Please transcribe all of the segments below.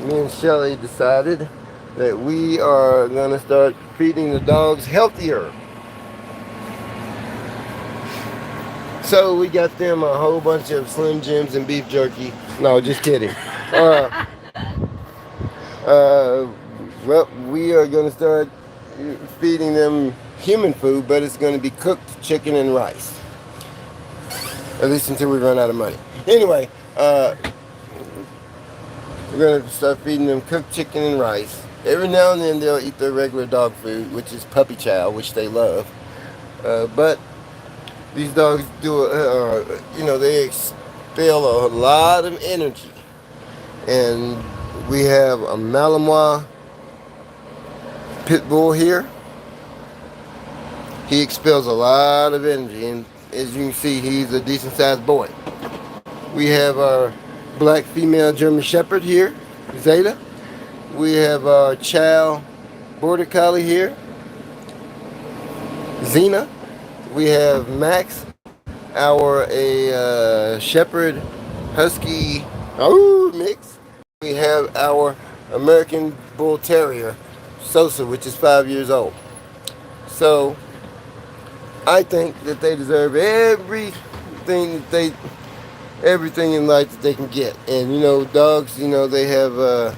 me and Shelly decided that we are going to start feeding the dogs healthier. So we got them a whole bunch of Slim Jims and beef jerky. No, just kidding. Uh, uh, well, we are going to start feeding them human food, but it's going to be cooked chicken and rice. At least until we run out of money. Anyway, we're going to start feeding them cooked chicken and rice. Every now and then they'll eat their regular dog food, which is puppy chow, which they love. But these dogs do, they expel a lot of energy. And we have a Malinois pit bull here. He expels a lot of energy, and as you can see, he's a decent sized boy. We have our black female German Shepherd here, Zeta. We have our Chow Border Collie here, Xena. We have Max, our Shepherd Husky mix. We have our American Bull Terrier, Sosa, which is 5 years old. So I think that they deserve everything in life that they can get. And dogs, they have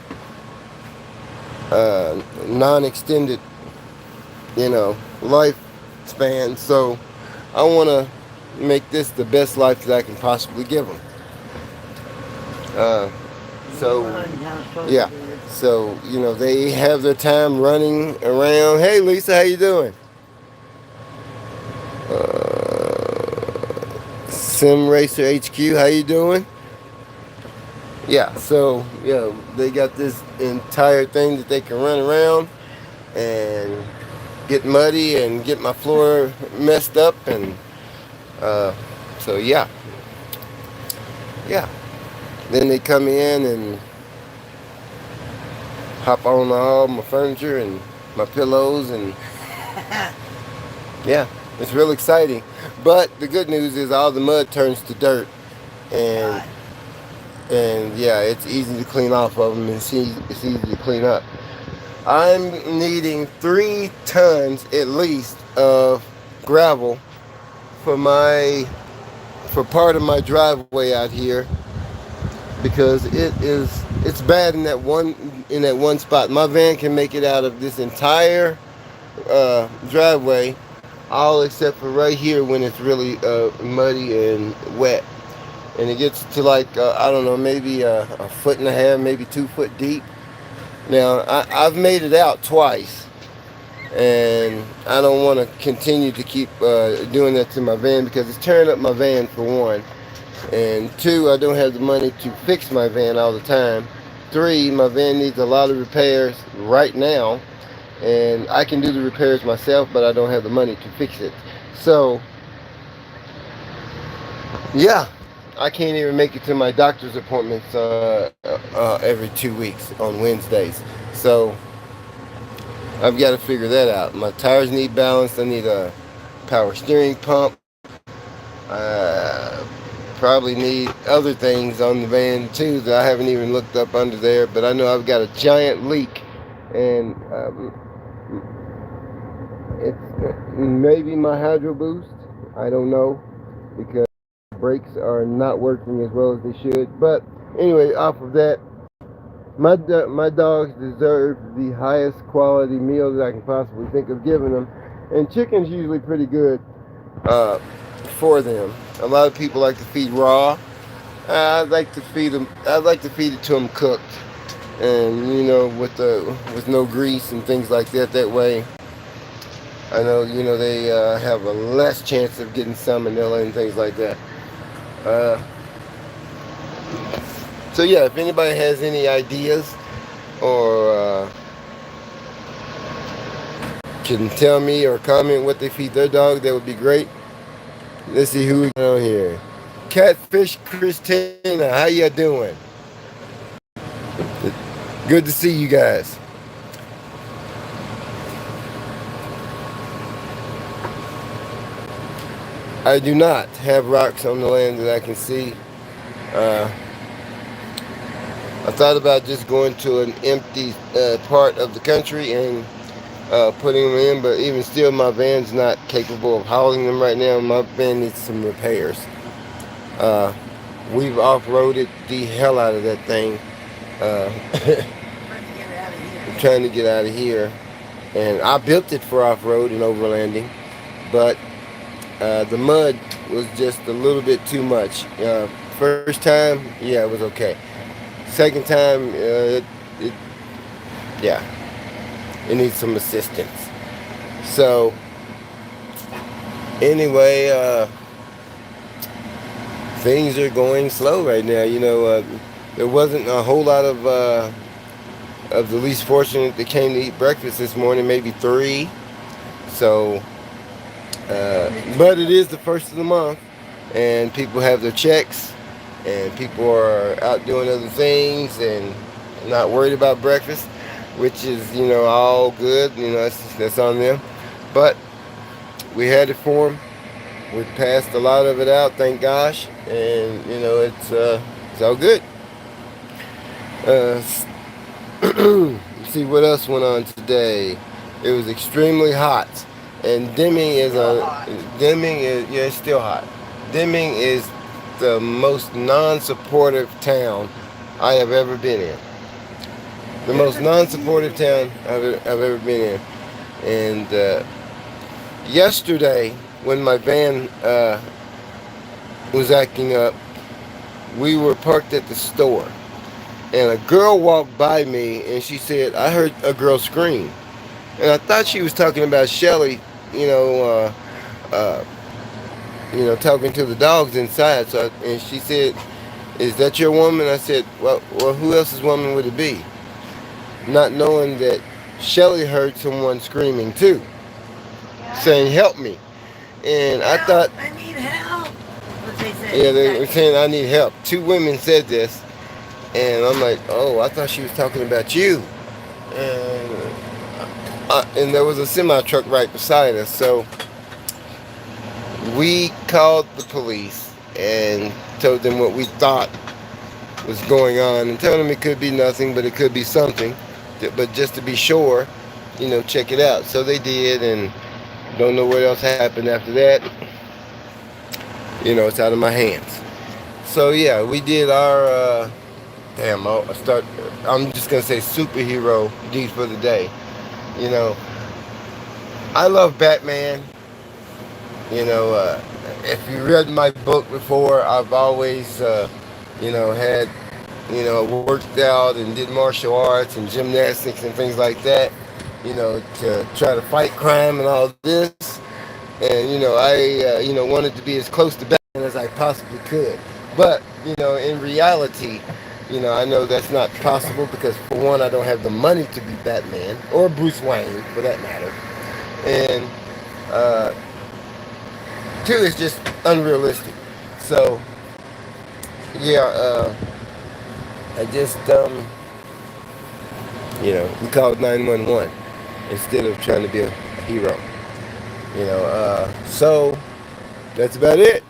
non-extended, lifespan. So I want to make this the best life that I can possibly give them. Yeah. So they have their time running around. Hey, Lisa, how you doing? Sim Racer HQ, how you doing? Yeah, so they got this entire thing that they can run around and get muddy and get my floor messed up, and so yeah. Then they come in and hop on all my furniture and my pillows, and yeah, it's real exciting. But the good news is all the mud turns to dirt, and yeah, it's easy to clean off of them, and it's easy to clean up. I'm needing 3 tons at least of gravel for part of my driveway out here, because it's bad in that one spot. My van can make it out of this entire driveway, all except for right here when it's really muddy and wet, and it gets to like I don't know, maybe a foot and a half, maybe 2 foot deep. Now I've made it out twice, and I don't want to continue to keep doing that to my van, because it's tearing up my van for one, and 2, I don't have the money to fix my van all the time. 3, my van needs a lot of repairs right now, and I can do the repairs myself, but I don't have the money to fix it. So yeah, I can't even make it to my doctor's appointments every 2 weeks on Wednesdays. So I've got to figure that out. My tires need balanced. I need a power steering pump. Probably need other things on the van too that I haven't even looked up under there. But I know I've got a giant leak, and it's maybe my hydro boost. I don't know, because brakes are not working as well as they should. But anyway, off of that, my dogs deserve the highest quality meal that I can possibly think of giving them, and chicken's usually pretty good for them. A lot of people like to feed raw. I'd like to feed it to them cooked, and with no grease and things like that. That way, I know they have a less chance of getting salmonella and things like that. So yeah, if anybody has any ideas or can tell me or comment what they feed their dog, that would be great. Let's see who we got on here. Catfish Christina, how you doing? Good to see you guys. I do not have rocks on the land that I can see. I thought about just going to an empty part of the country and putting them in, but even still, my van's not capable of hauling them right now. My van needs some repairs. Uh, we've off-roaded the hell out of that thing. Uh, I'm trying to get out of here. And I built it for off-road and overlanding, but the mud was just a little bit too much. First time, yeah, it was okay. Second time, it yeah, it needs some assistance. So anyway, things are going slow right now. There wasn't a whole lot of the least fortunate that came to eat breakfast this morning, maybe three. So, but it is the first of the month, and people have their checks, and people are out doing other things and not worried about breakfast, which is, all good. That's on them. But we had it for them. We passed a lot of it out, thank gosh, and it's all good. See what else went on today. It was extremely hot, and Deming is yeah, it's still hot. Deming is the most non-supportive town I have ever been in. The most non-supportive town I've ever been in. And yesterday, when my van was acting up, we were parked at the store, and a girl walked by me, and she said, "I heard a girl scream," and I thought she was talking about Shelly, talking to the dogs inside. And she said, "Is that your woman?" I said, "Well, who else's woman would it be?" Not knowing that Shelly heard someone screaming too, saying, "Help me." And I thought, I need help. yeah, they were saying, "I need help." Two women said this, and I'm like, "Oh, I thought she was talking about you." And there was a semi truck right beside us, so we called the police and told them what we thought was going on, and told them it could be nothing, but it could be something. But just to be sure, check it out. So they did, and don't know what else happened after that. It's out of my hands. So yeah, we did our I'm just gonna say superhero deed for the day. You know, I love Batman. If you read my book before, I've always, had, worked out and did martial arts and gymnastics and things like that, to try to fight crime and all this. And, I, wanted to be as close to Batman as I possibly could. But, in reality, I know that's not possible because, for one, I don't have the money to be Batman or Bruce Wayne, for that matter. And, two, it's just unrealistic. So, yeah, I just, we called 911 instead of trying to be a hero. So that's about it.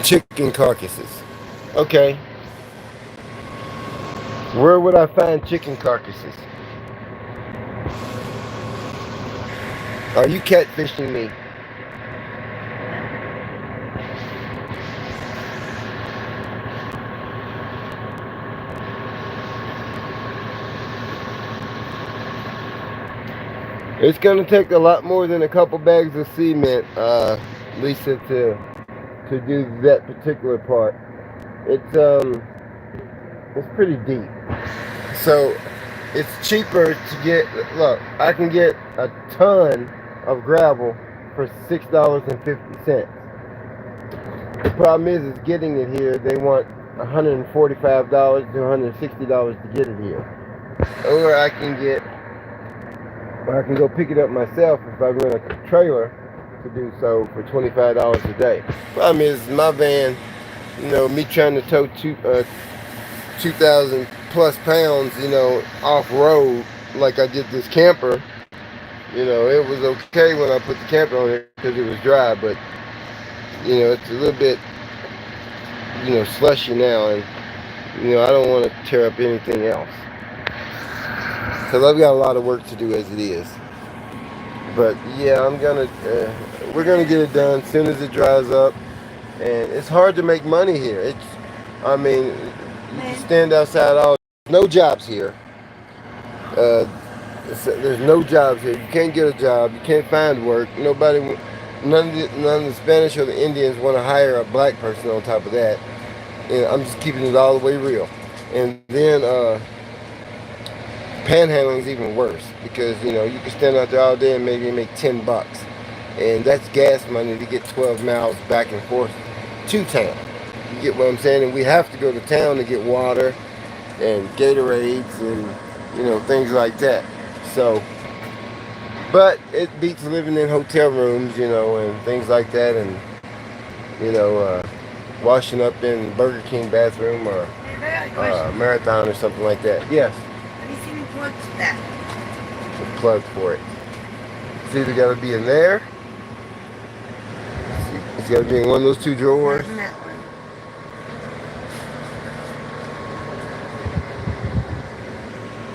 Chicken carcasses. Okay. Where would I find chicken carcasses? Are you catfishing me? It's gonna take a lot more than a couple bags of cement, Lisa, to do that particular part. It's pretty deep. So it's cheaper to get. Look, I can get a ton of gravel for $6.50. The problem is getting it here. They want $145 to $160 to get it here. Or I can go pick it up myself if I rent a trailer to do so for $25 a day. Problem is my van, me trying to tow 2,000 plus pounds, off road like I did this camper. It was okay when I put the camper on it because it was dry, but it's a little bit, slushy now, and I don't want to tear up anything else because I've got a lot of work to do as it is. But yeah, we're gonna get it done as soon as it dries up. And it's hard to make money here. I mean, you can stand outside all. No jobs here. Uh, there's no jobs here. You can't get a job. You can't find work. None of the Spanish or the Indians want to hire a black person on top of that. And I'm just keeping it all the way real. And then panhandling is even worse because you can stand out there all day and maybe make $10, and that's gas money to get 12 miles back and forth to town. You get what I'm saying? And we have to go to town to get water and Gatorades and things like that. So, but it beats living in hotel rooms, and things like that, and washing up in Burger King bathroom or Marathon or something like that. Yes. Have you seen the plug to that? The plug for it. It's either got to be in there. It's got to be in one of those two drawers.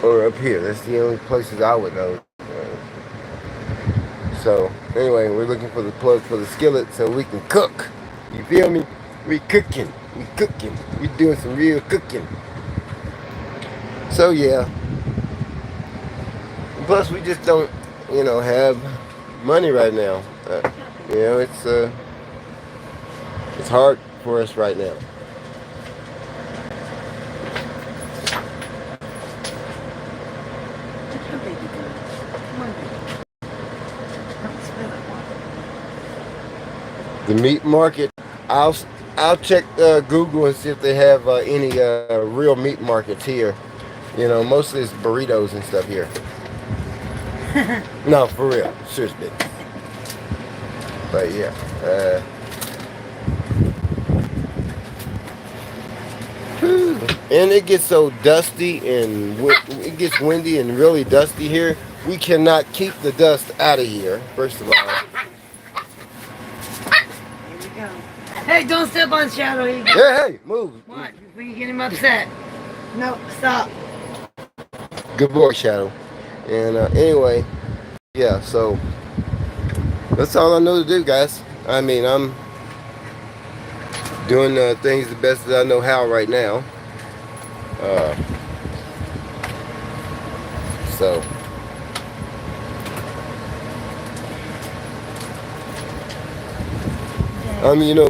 Or up here. That's the only places I would know. So, anyway, we're looking for the plug for the skillet so we can cook. You feel me? We cooking. We doing some real cooking. So, yeah. Plus, we just don't, have money right now. It's hard for us right now. The meat market. I'll check Google and see if they have any real meat markets here. Mostly it's burritos and stuff here. No, for real, seriously. But yeah. And it gets so dusty and it gets windy and really dusty here. We cannot keep the dust out of here, first of all. Hey, don't step on Shadow. Hey, move. What? Before you get him upset. No, stop. Good boy, Shadow. And anyway, yeah, so that's all I know to do, guys. I mean, I'm doing things the best that I know how right now. So.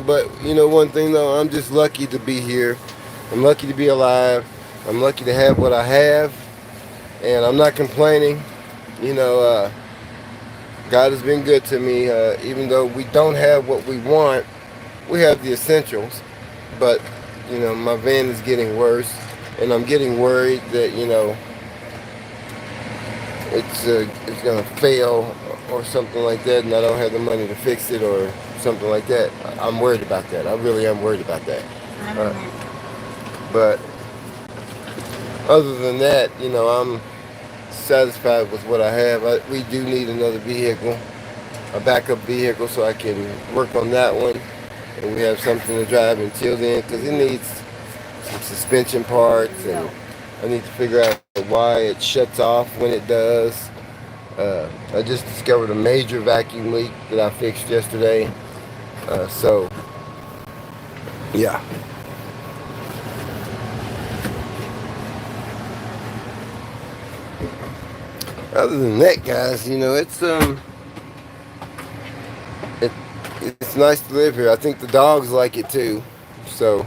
But one thing though, I'm just lucky to be here. I'm lucky to be alive. I'm lucky to have what I have, and I'm not complaining. God has been good to me. Even though we don't have what we want, we have the essentials. But my van is getting worse, and I'm getting worried that it's gonna fail or something like that, and I don't have the money to fix it or something like that. I'm worried about that. I really am worried about that. But other than that, I'm satisfied with what I have. We do need another vehicle, a backup vehicle, so I can work on that one, and we have something to drive until then, because it needs some suspension parts, and I need to figure out why it shuts off when it does. I just discovered a major vacuum leak that I fixed yesterday. So, yeah. Other than that, guys, it's nice to live here. I think the dogs like it too. So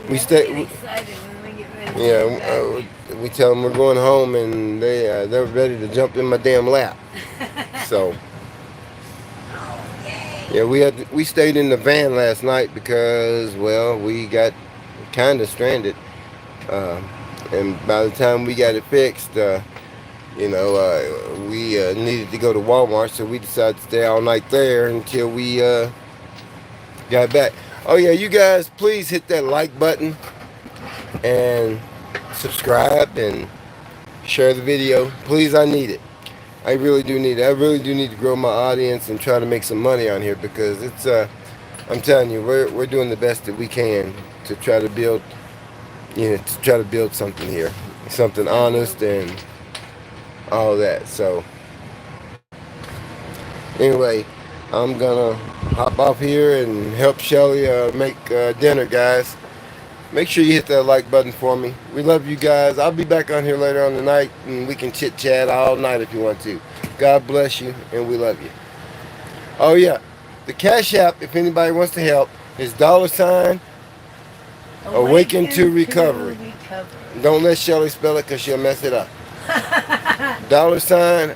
we stay. Excited when we get ready. Yeah, we tell them we're going home, and they're ready to jump in my damn lap. So. Yeah, we stayed in the van last night because, well, we got kind of stranded, and by the time we got it fixed, we needed to go to Walmart, so we decided to stay all night there until we got back. Oh yeah, you guys, please hit that like button and subscribe and share the video. Please, I need it. I really do need it. I really do need to grow my audience and try to make some money on here, because I'm telling you, we're doing the best that we can to try to build, to try to build something here, something honest and all that. So anyway, I'm gonna hop off here and help Shelly make dinner, guys. Make sure you hit that like button for me. We love you guys. I'll be back on here later on tonight, and we can chit chat all night if you want to. God bless you, and we love you. Oh yeah, the Cash App, if anybody wants to help, is $, Awaken to Recovery. Don't let Shelly spell it because she'll mess it up. $,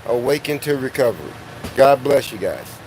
Awaken to Recovery. God bless you guys.